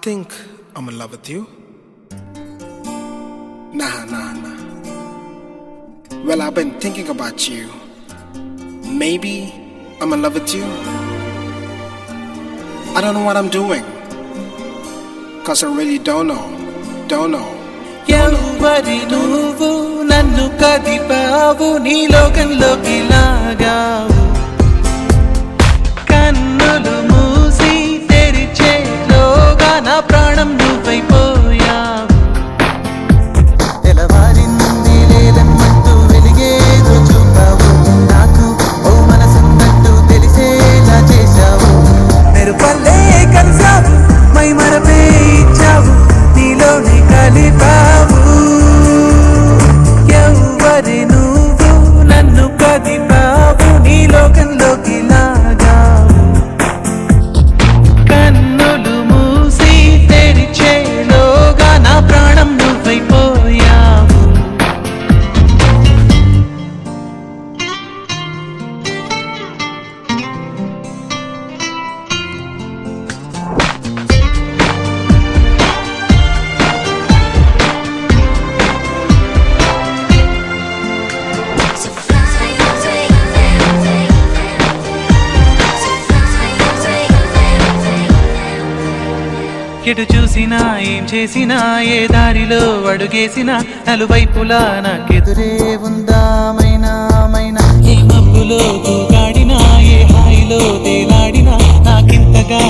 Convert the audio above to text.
think I'm in love with you. Nah. Well, I've been thinking about you. Maybe I'm in love with you. I don't know what I'm doing, 'cause I really don't know. ఎవరి నువ్వు నన్ను కదిపావు నీ లోకంలోకి లాగావు కన్నులు మూసి తెరిచేలోగా నా ప్రాణం నువ్వైపోయావు తెలవారింది లేదన్నట్టు వెలిగేదో చూపావు నాకు ఓ మనసున్నట్టు తెలిసేలా చేశావు మెరుపల్లే కలిసావు మై మరపే ఇచ్చావు నీలోని కలిపావు ఎవరి నువ్వు నన్ను కదిపావు నీ లోకంలోకి లాగావు కన్నులు మూసి తెరిచేలోగా నా ప్రాణం నువ్వైపోయావు ఎటు చూసినా ఏం చేసినా ఏ దారిలో అడుగేసినా నలువైపులా నాకెదురే ఉందా మైనా ఏ మబ్బులో తూగాడినా ఏ హాయిలో తేలాడినా నాకింతగా